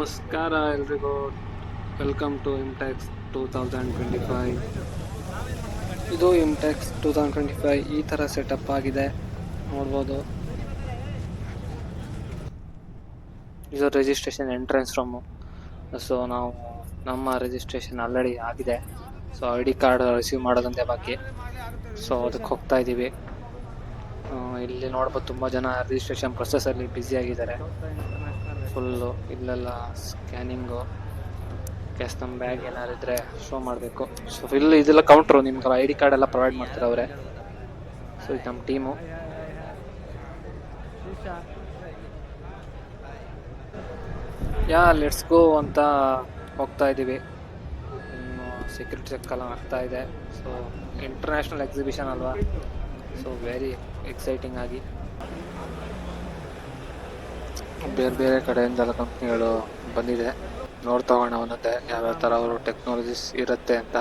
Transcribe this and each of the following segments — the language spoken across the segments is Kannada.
ನಮಸ್ಕಾರ ಎಲ್ರಿಗೂ. Welcome to ಇಂಟೆಕ್ಸ್ 2025. ಇದು ಇಂಟೆಕ್ಸ್ 2025 ಈ ಥರ ಸೆಟಪ್ ಆಗಿದೆ, ನೋಡ್ಬೋದು. ಇದು ರಿಜಿಸ್ಟ್ರೇಷನ್ ಎಂಟ್ರೆನ್ಸ್ ರೂಮು. ಸೊ ನಾವು ನಮ್ಮ ರಿಜಿಸ್ಟ್ರೇಷನ್ ಆಲ್ರೆಡಿ ಆಗಿದೆ. ಸೊ ID ಕಾರ್ಡ್ ರಿಸೀವ್ ಮಾಡೋದಂತೆ ಬಾಕಿ. ಸೊ ಅದಕ್ಕೆ ಹೋಗ್ತಾ ಇದ್ದೀವಿ. ಇಲ್ಲಿ ನೋಡ್ಬೋದು ತುಂಬ ಜನ ರಿಜಿಸ್ಟ್ರೇಷನ್ ಪ್ರೊಸೆಸಲ್ಲಿ ಬ್ಯುಸಿ ಆಗಿದ್ದಾರೆ. ಫುಲ್ಲು ಇಲ್ಲೆಲ್ಲ ಸ್ಕ್ಯಾನಿಂಗು, ಕ್ಯಾಶ್ ನಮ್ಮ ಬ್ಯಾಗ್ ಏನಾರು ಇದ್ದರೆ ಶೋ ಮಾಡಬೇಕು. ಸೊ ಇಲ್ಲಿ ಇದೆಲ್ಲ ಕೌಂಟ್ರು, ನಿಮ್ಗೆ ID ಕಾರ್ಡ್ ಎಲ್ಲ ಪ್ರೊವೈಡ್ ಮಾಡ್ತಾರೆ ಅವರೇ. ಸೊ ಇದು ನಮ್ಮ ಟೀಮು. ಲೆಟ್ಸ್ ಗೋ ಅಂತ ಹೋಗ್ತಾ ಇದ್ದೀವಿ. ಸೆಕ್ಯೂರಿಟಿ ಚೆಕ್ ಎಲ್ಲ ಆಗ್ತಾ ಇದೆ. ಸೊ ಇಂಟರ್ನ್ಯಾಷನಲ್ ಎಕ್ಸಿಬಿಷನ್ ಅಲ್ವಾ, ಸೊ ವೆರಿ ಎಕ್ಸೈಟಿಂಗ್ ಆಗಿ ಬೇರೆ ಬೇರೆ ಕಡೆಯಿಂದೆಲ್ಲ ಕಂಪ್ನಿಗಳು ಬಂದಿದೆ. ನೋಡ್ತಾ ಹೋಗೋಣ ಒಂದೊಂದೇ ಯಾವ್ಯಾವ ಥರ ಅವರು ಟೆಕ್ನಾಲಜೀಸ್ ಇರುತ್ತೆ ಅಂತ.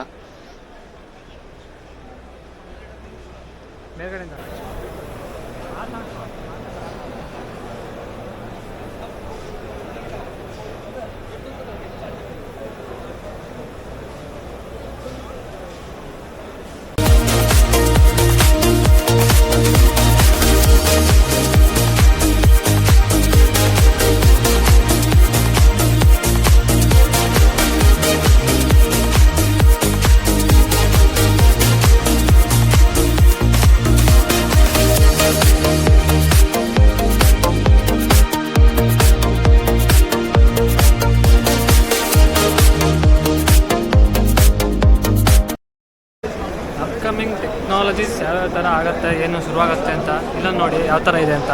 ಅಪ್ಕಮಿಂಗ್ ಟೆಕ್ನಾಲಜೀಸ್ ಯಾವ್ಯಾವ ಥರ ಆಗುತ್ತೆ, ಏನು ಶುರುವಾಗುತ್ತೆ ಅಂತ ಇಲ್ಲೊಂದು ನೋಡಿ ಯಾವ ಥರ ಇದೆ ಅಂತ.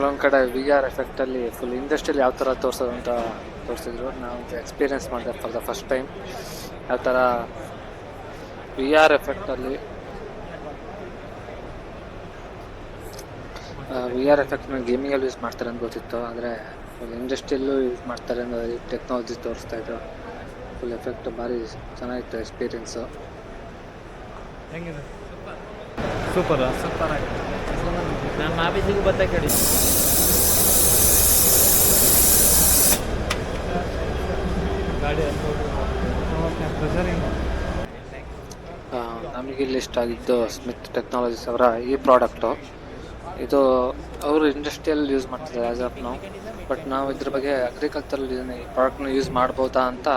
ಒಂದು ಕಡೆ VR ಎಫೆಕ್ಟಲ್ಲಿ ಫುಲ್ ಇಂಡಸ್ಟ್ರಿಯಲ್ಲಿ ಯಾವ ಥರ ತೋರಿಸೋದು ಅಂತ ತೋರಿಸಿದ್ರು. ನಾವು ಎಕ್ಸ್ಪೀರಿಯೆನ್ಸ್ ಮಾಡಿದೆ ಫಾರ್ ದ ಫಸ್ಟ್ ಟೈಮ್ ಯಾವ ಥರ VR ಎಫೆಕ್ಟಲ್ಲಿ VR ಎಫೆಕ್ಟ್ನ ಗೇಮಿಂಗಲ್ಲಿ ಯೂಸ್ ಮಾಡ್ತಾರೆ ಅಂತ ಗೊತ್ತಿತ್ತು, ಆದರೆ ಫುಲ್ ಇಂಡಸ್ಟ್ರಿಯಲ್ಲೂ ಯೂಸ್ ಮಾಡ್ತಾರೆ ಅನ್ನೋ ಟೆಕ್ನಾಲಜಿ ತೋರಿಸ್ತಾಯಿದ್ರು. ಫುಲ್ ಎಫೆಕ್ಟ್ ಭಾರಿ ಚೆನ್ನಾಗಿತ್ತು ಎಕ್ಸ್ಪೀರಿಯೆನ್ಸು. ಹೆಂಗಿದೆ? ಸೂಪರ್ ಆಗಿದೆ. ನಾನು ಆಫೀಸಿಗೆ ಬರ್ತಾ ಕೇಳಿ ಗಾಡಿ ನಮಗಿಲ್ಲಿ ಇಷ್ಟ ಆಗಿದ್ದು ಸ್ಮಿತ್ ಟೆಕ್ನಾಲಜೀಸ್ ಅವರ ಈ ಪ್ರಾಡಕ್ಟು. ಇದು ಅವರು ಇಂಡಸ್ಟ್ರಿಯಲ್ ಯೂಸ್ ಮಾಡ್ತಿದ್ದಾರೆ ಆ್ಯಸ್ ಆಫ್ ನಾವು, ಬಟ್ ನಾವು ಇದ್ರ ಬಗ್ಗೆ ಅಗ್ರಿಕಲ್ಚರಲ್ಲಿ ಈ ಪ್ರಾಡಕ್ಟ್ನ ಯೂಸ್ ಮಾಡ್ಬೋದಾ ಅಂತ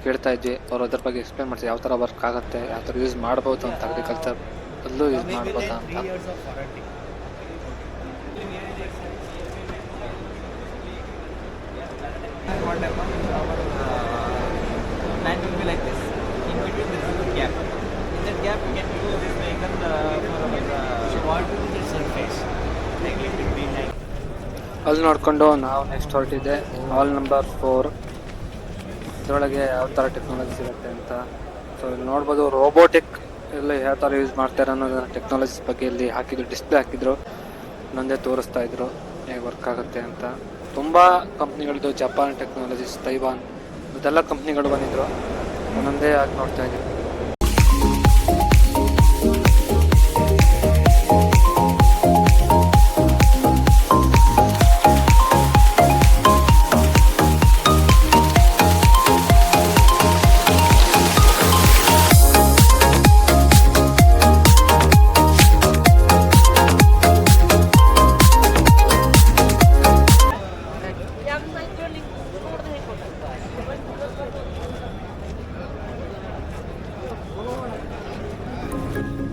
ಕೇಳ್ತಾ ಇದ್ವಿ. ಅವರು ಅದ್ರ ಬಗ್ಗೆ ಎಕ್ಸ್ಪ್ಲೇನ್ ಮಾಡ್ತೀವಿ, ಯಾವ ಥರ ವರ್ಕ್ ಆಗುತ್ತೆ, ಯಾವ ಥರ ಯೂಸ್ ಮಾಡ್ಬೋದು ಅಂತ, ಅಗ್ರಿಕಲ್ಚರ್ ಅಲ್ಲೂ ಯೂಸ್ ಮಾಡ್ಬೋದಾ ಅಂತ. Line will be like this. In between there is a gap. In that gap we can use this vehicle for water to the surface. Like it will be like. ಅಲ್ಲಿ ನೋಡಿಕೊಂಡು ನಾವು ನೆಕ್ಸ್ಟ್ ಹೊರಟಿದೆ ಹಾಲ್ ನಂಬರ್ 4. ಇದರೊಳಗೆ ಯಾವ ಥರ ಟೆಕ್ನಾಲಜಿ ಸಿಗುತ್ತೆ ಅಂತ. ಸೊ ಇಲ್ಲಿ ನೋಡ್ಬೋದು ರೋಬೋಟಿಕ್ ಎಲ್ಲ ಯಾವ ಥರ ಯೂಸ್ ಮಾಡ್ತಾರೆ ಅನ್ನೋದನ್ನ ಟೆಕ್ನಾಲಜೀಸ್ ಬಗ್ಗೆ ಇಲ್ಲಿ ಹಾಕಿದ್ರು, ಡಿಸ್ಪ್ಲೇ ಹಾಕಿದ್ರು, ಒಂದೊಂದೇ ತೋರಿಸ್ತಾ ಇದ್ರು ಹೇಗೆ ವರ್ಕ್ ಆಗುತ್ತೆ ಅಂತ. ತುಂಬ ಕಂಪ್ನಿಗಳಿದ್ದು, ಜಪಾನ್ ಟೆಕ್ನಾಲಜೀಸ್, ತೈವಾನ್, ಇದೆಲ್ಲ ಕಂಪ್ನಿಗಳು ಬಂದಿದ್ರು, ಒಂದೊಂದೇ ಆಗಿ ನೋಡ್ತಾ ಇದ್ದೀವಿ.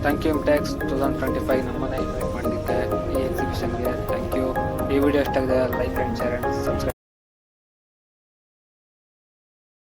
ಥ್ಯಾಂಕ್ ಯು ಇಂಟೆಕ್ಸ್ 2025 ನಮ್ಮನ್ನ ಇನ್ವೈಟ್ ಮಾಡಿದ್ದಕ್ಕೆ ಈ ಎಕ್ಸಿಬಿಷನ್ಗೆ. Thank you. ಈ ವಿಡಿಯೋ ಇಷ್ಟ ಆಗಿದೆ like and share and subscribe.